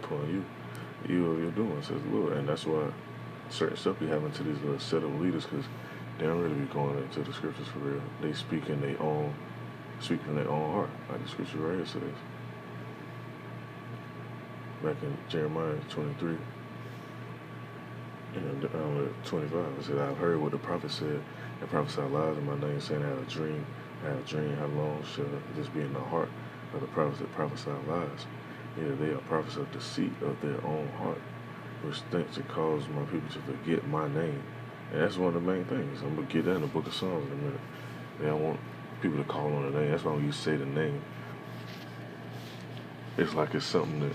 upon you, you are your doing, says the Lord. And that's why certain stuff be happening to these little set of leaders, because they don't really be going into the scriptures for real. They speak in their own heart, like the scripture right here says. Back in Jeremiah 23 and 25, it said, I've heard what the prophet said, and prophesied lies in my name, saying, I have a dream, how long shall this be in the heart of the prophets that prophesy lies? Yeah, they are prophets of deceit of their own heart, which thinks it causes my people to forget my name. And that's one of the main things. I'm going to get that in the book of Psalms in a minute. They don't want people to call on the name. That's why when you say the name, it's like it's something that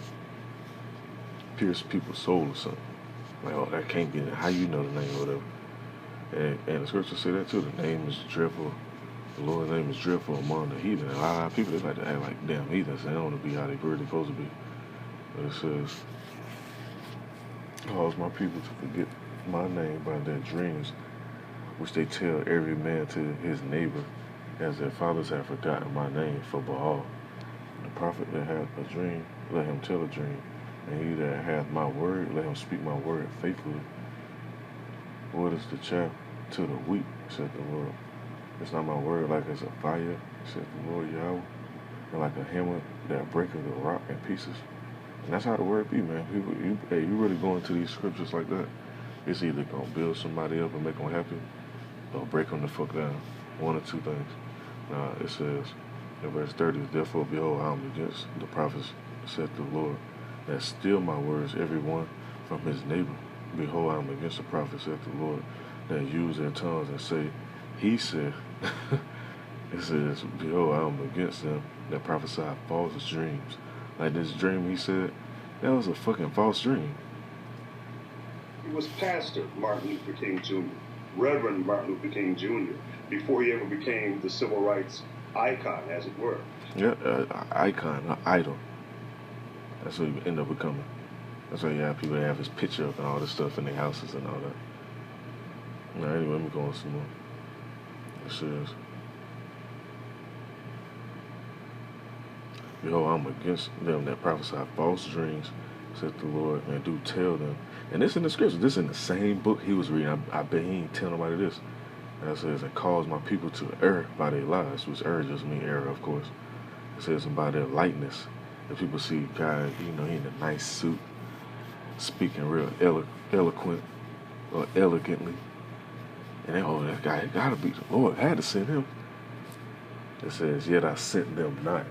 pierces people's soul or something. Like, oh, that can't be it. How you know the name or whatever. And the scriptures say that too. The name is dreadful. The Lord's name is dreadful among the heathen. And a lot of people, they like to act like damn heathens. They don't want to be how they really supposed to be. But it says, cause my people to forget my name by their dreams, which they tell every man to his neighbor, as their fathers have forgotten my name for Baal. The prophet that hath a dream, let him tell a dream. And he that hath my word, let him speak my word faithfully. What is the chaff to the wheat, said the Lord? It's not my word like as a fire, said the Lord Yahweh, and like a hammer that breaketh the rock in pieces. And that's how the word be, man. People, you really go into these scriptures like that, it's either going to build somebody up and make them happy, or break them the fuck down. One or two things. It says, in verse 30, therefore, behold, I am against the prophets, said the Lord, that steal my words, every one from his neighbor. Behold, I am against the prophets, said the Lord, that use their tongues and say, he said. It says, behold, I am against them that prophesy false dreams. Like this dream he said, that was a fucking false dream. He was Pastor Martin Luther King Jr., Reverend Martin Luther King Jr., before he ever became the civil rights icon, as it were. Yeah, icon, an idol. That's what he ended up becoming. That's why you have people that have his picture up and all this stuff in their houses and all that. Now, anyway, let me go on some more. It says, behold, I'm against them that prophesy false dreams, said the Lord, and do tell them. And this in the scripture, this in the same book he was reading. I bet he ain't tell nobody this. And it says, and cause my people to err by their lies, which error just mean error, of course. It says, and by their lightness. If people see God, he in a nice suit, speaking real eloquent or elegantly, and they, oh, that guy gotta be the Lord. I had to send him. It says, yet I sent them not,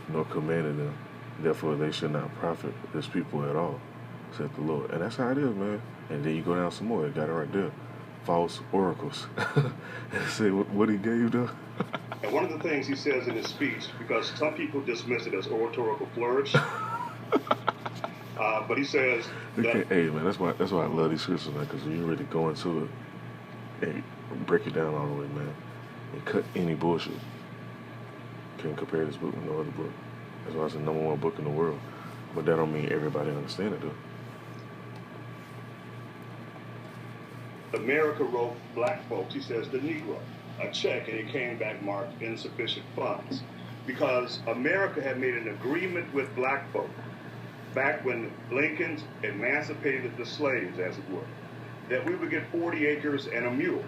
nor commanded them. Therefore they should not profit this people at all, said the Lord. And that's how it is, man. And then you go down some more. It got it right there. False oracles. And say what he gave them. And one of the things he says in his speech, because some people dismiss it as oratorical flourish, but he says that, hey man, that's why I love these scriptures, man, because when you really go into it and break it down all the way, man, and cut any bullshit. Can't compare this book with no other book. That's why it's the #1 book in the world. But that don't mean everybody understand it, though. America wrote black folks, he says, the Negro, a check, and it came back marked insufficient funds. Because America had made an agreement with black folk back when Lincoln emancipated the slaves, as it were, that we would get 40 acres and a mule.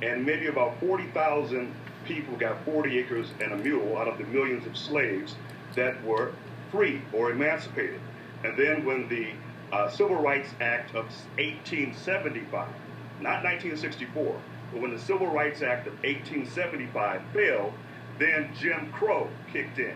And maybe about 40,000 people got 40 acres and a mule out of the millions of slaves that were free or emancipated. And then when the Civil Rights Act of 1875, not 1964, but when the Civil Rights Act of 1875 failed, then Jim Crow kicked in.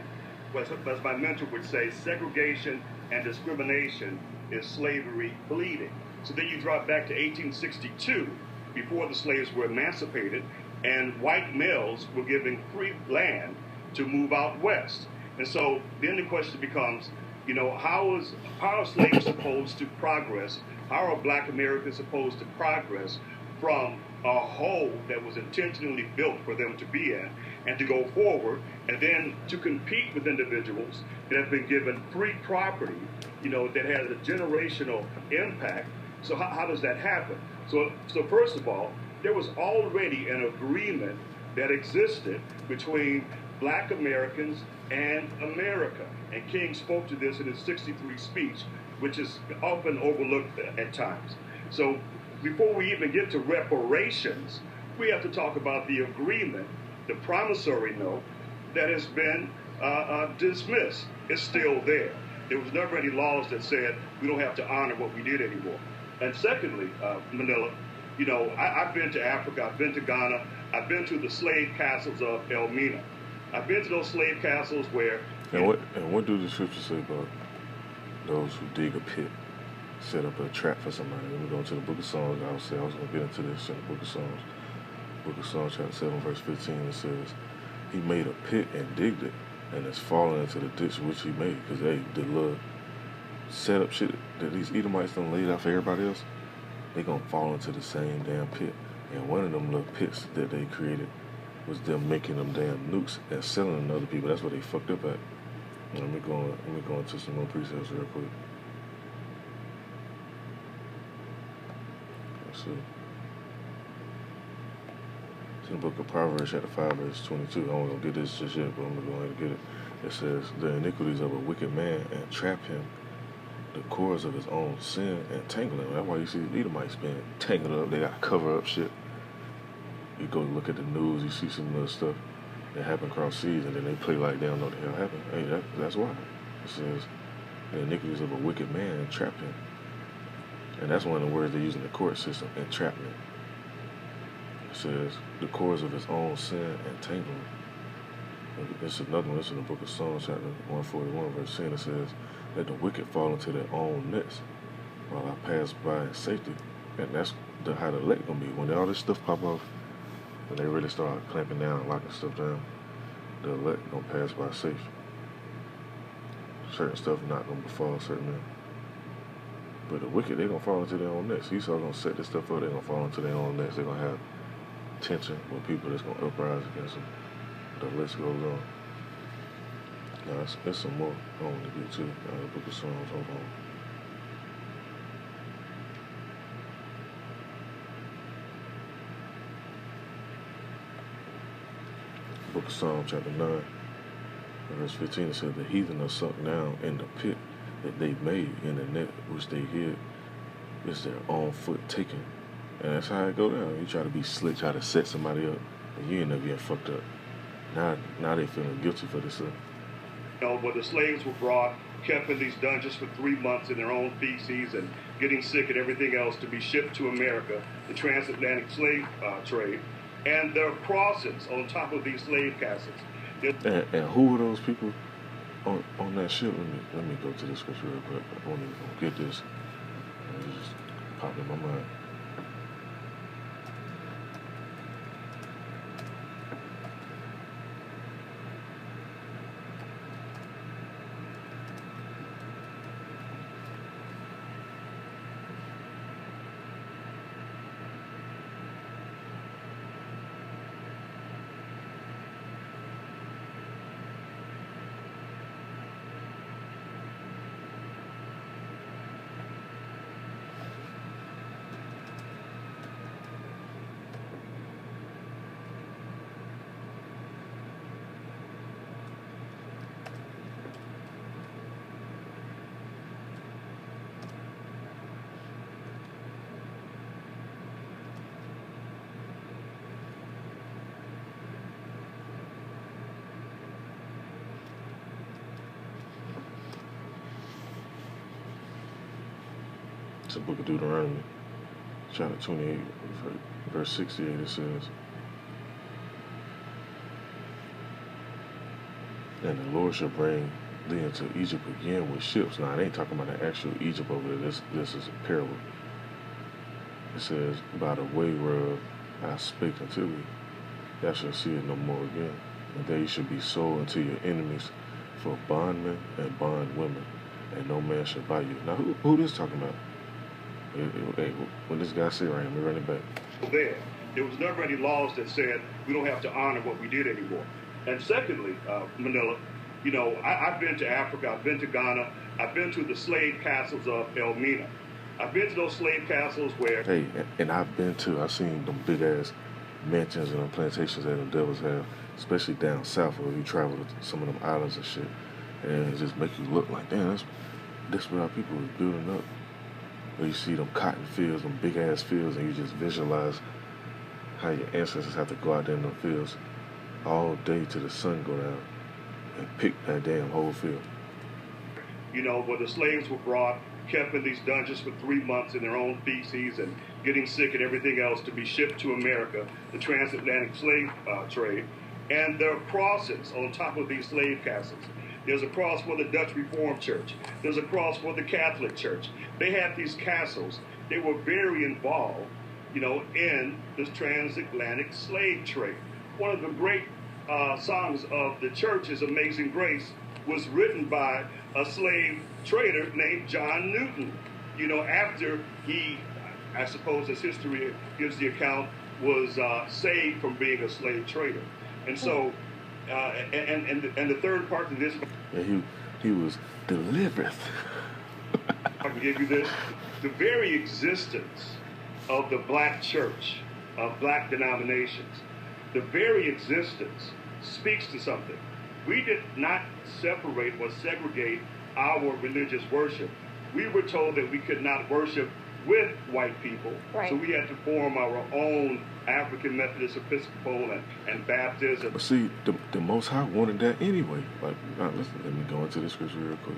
As my mentor would say, segregation and discrimination is slavery bleeding. So then you drop back to 1862, before the slaves were emancipated, and white males were given free land to move out west. And so then the question becomes, how are slaves supposed to progress? How are black Americans supposed to progress from a hole that was intentionally built for them to be in and to go forward, and then to compete with individuals that have been given free property, that has a generational impact? So how does that happen? So first of all, there was already an agreement that existed between black Americans and America. And King spoke to this in his 63 speech. which is often overlooked at times. So before we even get to reparations, we have to talk about the agreement, the promissory note that has been dismissed. It's still there. There was never any laws that said we don't have to honor what we did anymore. And secondly, Manila, I've been to Africa, I've been to Ghana, I've been to the slave castles of Elmina. I've been to those slave castles where... And what do the scriptures say about those who dig a pit, set up a trap for somebody? When we go into the book of Psalms, I was going to get into this in the book of Psalms. Book of Psalms, chapter 7, verse 15, it says, he made a pit and digged it, and it's fallen into the ditch which he made. Because, hey, the little set up shit that these Edomites done laid out for everybody else, they going to fall into the same damn pit. And one of them little pits that they created was them making them damn nukes and selling them to other people. That's what they fucked up at. Let me go into some more precepts real quick. Let's see. It's in the book of Proverbs, chapter 5, verse 22. I won't get this just yet, but I'm going to go ahead and get it. It says, the iniquities of a wicked man entrap him, the cords of his own sin entangle him. That's why you see Edomites being tangled up. They got to cover up shit. You go look at the news, you see some little stuff that happened across seas, and then they play like they don't know what the hell happened. Hey, that's why. It says, the iniquities of a wicked man entrap him. And that's one of the words they use in the court system, entrapment. It says, the cords of his own sin entangle him. It's another one. It's in the book of Psalms, chapter 141, verse 10. It says, let the wicked fall into their own nets while I pass by in safety. And that's how the elect gonna be. When all this stuff pop off, when they really start clamping down, locking stuff down, the elect gonna pass by safe. Certain stuff not gonna befall certain men. But the wicked, they gonna fall into their own nets. Esau gonna set this stuff up, they gonna fall into their own nets. They gonna have tension with people that's gonna uprise against them. The list goes on. Now, there's some more I want to get to. The book of Psalms, hold on. Book of Psalms, chapter 9, verse 15, it says, the heathen are sunk down in the pit that they made, in the net which they hid is their own foot taken. And that's how it go down. You try to be slick, try to set somebody up, and you end up getting fucked up. Now they feeling guilty for this stuff. Where the slaves were brought, kept in these dungeons for 3 months in their own feces and getting sick and everything else to be shipped to America, the transatlantic slave trade, and their crosses on top of these slave castles. And who were those people on that ship? Let me go to this scripture real quick. I won't even get this. It just popped in my mind. It's the book of Deuteronomy, chapter 28, verse 68, it says, and the Lord shall bring thee into Egypt again with ships. Now, it ain't talking about the actual Egypt over there. This is a parable. It says, by the way whereof I spake unto thee, thou shalt see it no more again. And they shall be sold unto your enemies for bondmen and bondwomen, and no man shall buy you. Now, who this talking about? Hey, when this guy said right here, let me run it back. There was never any laws that said we don't have to honor what we did anymore. And secondly, Manila, I've been to Africa, I've been to Ghana, I've been to the slave castles of Elmina. I've been to those slave castles where... Hey, and I've seen them big-ass mansions and them plantations that the devils have, especially down south where you travel to some of them islands and shit. And it just make you look like, damn, That's what our people was building up. Where you see them cotton fields, them big ass fields, and you just visualize how your ancestors have to go out there in them fields all day till the sun go down and pick that damn whole field. You know, where the slaves were brought, kept in these dungeons for 3 months in their own feces and getting sick and everything else to be shipped to America, the transatlantic slave trade. And there are crosses on top of these slave castles. There's a cross for the Dutch Reformed Church. There's a cross for the Catholic Church. They had these castles. They were very involved, you know, in this transatlantic slave trade. One of the great songs of the church is Amazing Grace, was written by a slave trader named John Newton. You know, after he, I suppose as history gives the account, was saved from being a slave trader. And so, and the third part of this... And he was delivered. I can give you this. The very existence of the black church, of black denominations, the very existence speaks to something. We did not separate or segregate our religious worship. We were told that we could not worship with white people, right. So we had to form our own African Methodist, Episcopal, and Baptist. But see, the Most High wanted that anyway. Like, listen, let me go into the scripture real quick.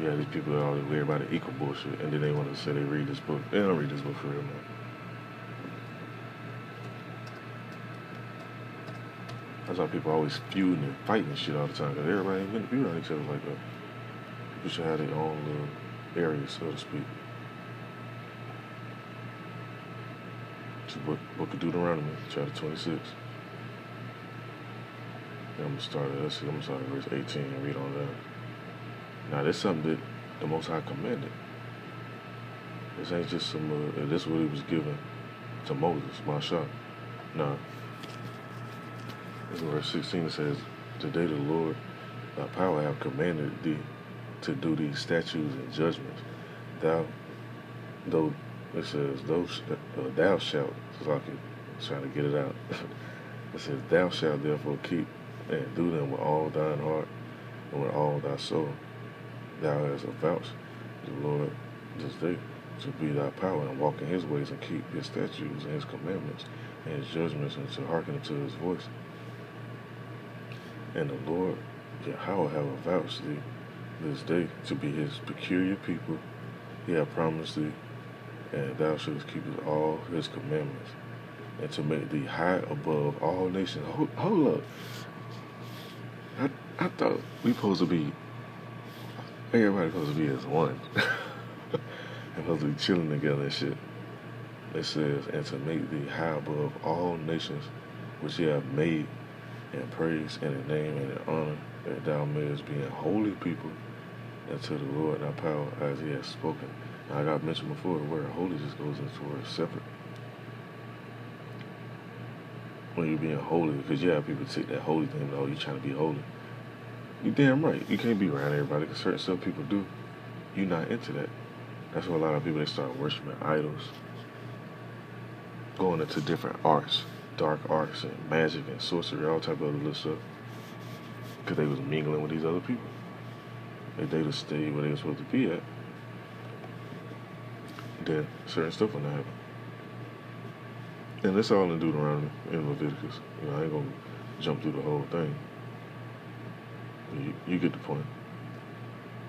Yeah, these people are always weird about the equal bullshit, and then they want to say they read this book. They don't read this book for real, man. That's why people always feuding and fighting and shit all the time, because everybody ain't gonna be around each other like that. People should have their own little area, so to speak. So book of Deuteronomy, chapter 26. And I'm gonna start at, let's see, I'm gonna start at verse 18 and read on down. Now, that's something that the Most High commanded. This ain't just some, this is what he was given to Moses, Masha. Nah. This is verse 16, it says, "Today the Lord thy power have commanded thee to do these statutes and judgments. Though it says, thou shalt, so I can try to get it out. It says, thou shalt therefore keep and do them with all thine heart and with all thy soul. Thou hast avouched the Lord this day to be thy power and walk in his ways and keep his statutes and his commandments and his judgments and to hearken unto his voice. And the Lord Yahweh have avouched thee this day to be his peculiar people. He hath promised thee, and thou shouldest keep all his commandments, and to make thee high above all nations." Hold up. I thought we supposed to be, everybody supposed to be as one. And supposed to be chilling together and shit. It says, "And to make thee high above all nations, which he hath made, and praise, and in name, and in honor, that thou mayest be a holy people, and to the Lord thy power, as he has spoken." Now, I got mentioned before, the word holy just goes into the word separate. When you're being holy, because you have people take that holy thing, oh, you're trying to be holy. You damn right. You can't be around everybody, because certain stuff people do. You're not into that. That's why a lot of people, they start worshiping idols, going into different arts, dark arts and magic and sorcery, all type of other little stuff, because they was mingling with these other people. If they just stayed where they were supposed to be at, then certain stuff will not happen. And that's all in Deuteronomy and Leviticus. You know, I ain't gonna jump through the whole thing. You get the point.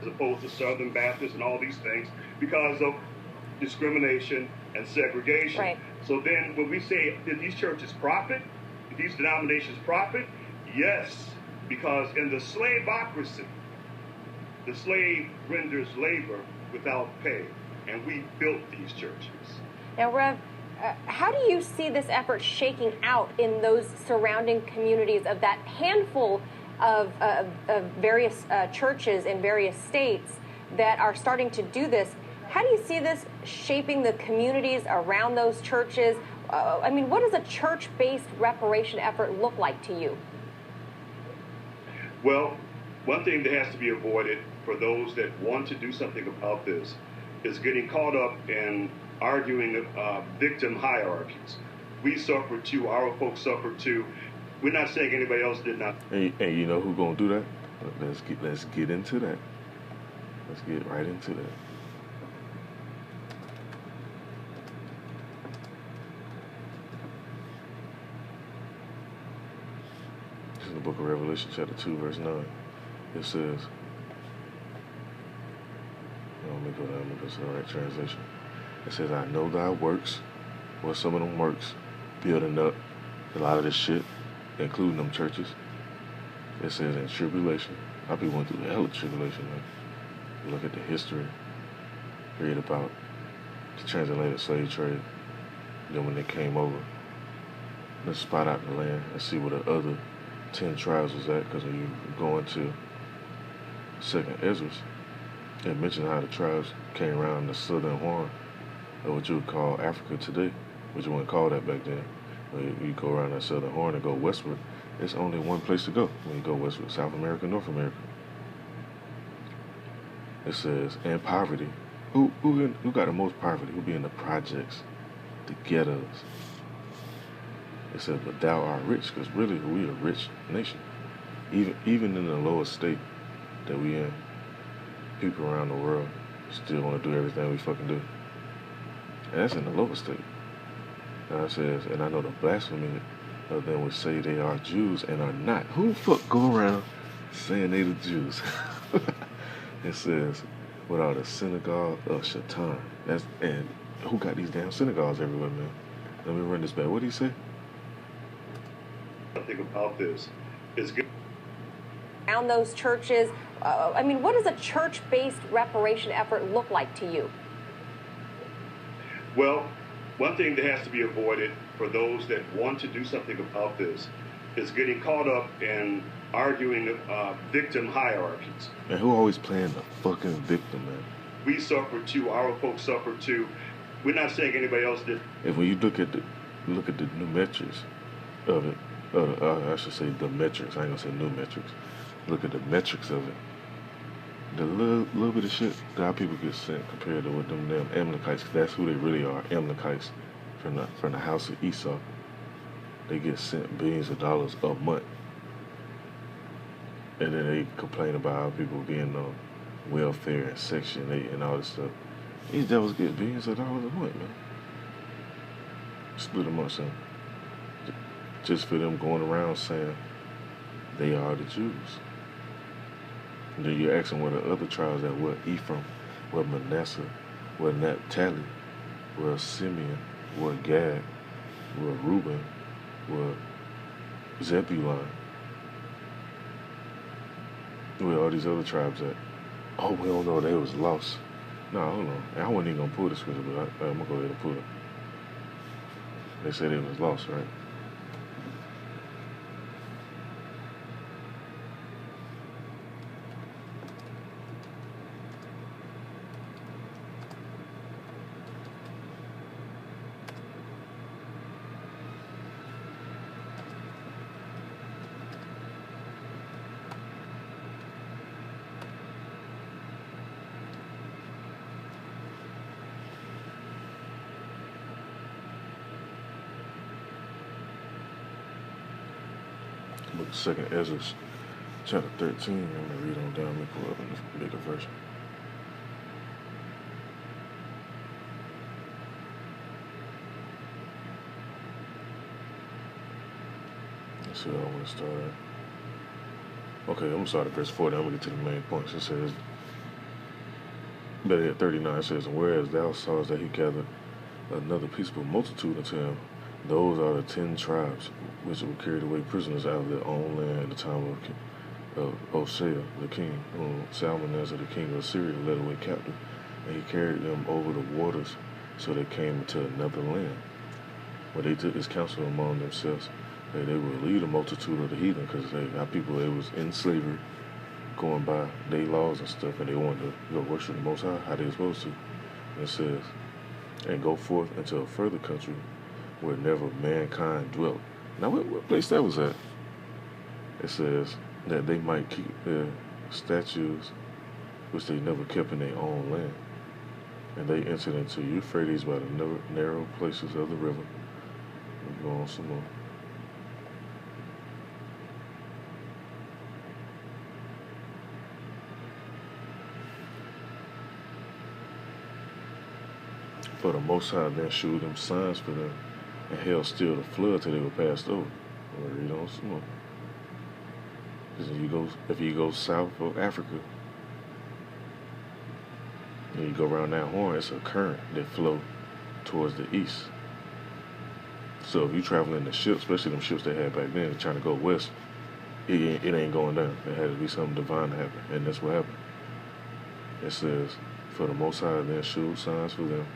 As opposed to Southern Baptists and all these things, because of discrimination and segregation. Right. So then when we say, did these churches profit? Did these denominations profit? Yes, because in the slaveocracy, the slave renders labor without pay, and we built these churches. Now, Rev, how do you see this effort shaking out in those surrounding communities of that handful of various churches in various states that are starting to do this? How do you see this shaping the communities around those churches? I mean, what does a church-based reparation effort look like to you? Well, one thing that has to be avoided for those that want to do something about this is getting caught up in arguing victim hierarchies. We suffered too. Our folks suffered too. We're not saying anybody else did not. And you know who's gonna do that? Let's get into that. Let's get right into that. This is the book of Revelation, chapter 2, verse 9. It says, let me go down, let me go to the right translation. It says, I know thy works, well, some of them works, building up a lot of this shit, including them churches. It says in tribulation. Our people went through hell of tribulation, man. You look at the history, read about the transatlantic slave trade, then when they came over, let's spot out the land and see where the other 10 tribes was at, because when you go into Second Ezra, it mentioned how the tribes came around the southern horn of what you would call Africa today, which you wouldn't call that back then. When you go around that southern horn and go westward, it's only one place to go when you go westward: South America, North America. It says, and poverty. Who got the most poverty? Who be in the projects, the ghettos? It says, but thou art rich, because really we a rich nation. Even in the lowest state that we in, people around the world still want to do everything we fucking do. And that's in the lowest state. Now it says, and I know the blasphemy of them which say they are Jews and are not. Who the fuck go around saying they the Jews? It says, without a synagogue of Shaitan. And who got these damn synagogues everywhere, man? Let me run this back. What did he say? Think about this. It's good. Around those churches, I mean, what does a church-based reparation effort look like to you? Well, one thing that has to be avoided for those that want to do something about this is getting caught up in arguing victim hierarchies. And who always playing the fucking victim, man? We suffered too. Our folks suffered too. We're not saying anybody else did. And when you look at the new metrics of it, I should say the metrics. I ain't gonna say new metrics. Look at the metrics of it. The little bit of shit that our people get sent compared to what them damn Amalekites, 'cause that's who they really are, Amalekites from the house of Esau. They get sent billions of dollars a month. And then they complain about how people being on welfare and Section 8 and all this stuff. These devils get billions of dollars a month, man. Split them up, son. Just for them going around saying they are the Jews. And then you ask them where the other tribes at, what Ephraim, what Manasseh, what Naphtali, what Simeon, what Gad, what Reuben, what Zebulun, where all these other tribes at. Oh, we don't know, they was lost. No, hold on. I wasn't even gonna pull the scripture, but I'm gonna go ahead and pull it. They said they was lost, right? Book of Second Ezra, chapter 13. I'm gonna read on down. Let me pull up in the bigger version. Let's see where I want to start at. Okay, I'm gonna start at verse 40. I'm gonna get to the main points. It says, better at 39, it says, and whereas thou sawest that he gathered another peaceable multitude unto him, those are the 10 tribes which were carried away prisoners out of their own land at the time of Hosea the king, whom Salmanasar the king of Assyria led away captive, and he carried them over the waters, so they came into another land. But they took his counsel among themselves that they would lead a multitude of the heathen, because our people, they was in slavery, going by their laws and stuff, and they wanted to go worship the Most High how they were supposed to. And it says, and go forth into a further country where never mankind dwelt. Now, what place that was at? It says that they might keep their statutes, which they never kept in their own land. And they entered into Euphrates by the narrow places of the river, We go on some more. For the Most High then shewed them signs for them, and held still the flood till they were passed over. We'll read on some more. Because if you go south of Africa, and you go around that horn, it's a current that flow towards the east. So if you traveling the ships, especially them ships they had back then, trying to go west, it ain't going down. It had to be something divine to happen, and that's what happened. It says, for the Most High then shewed signs for them,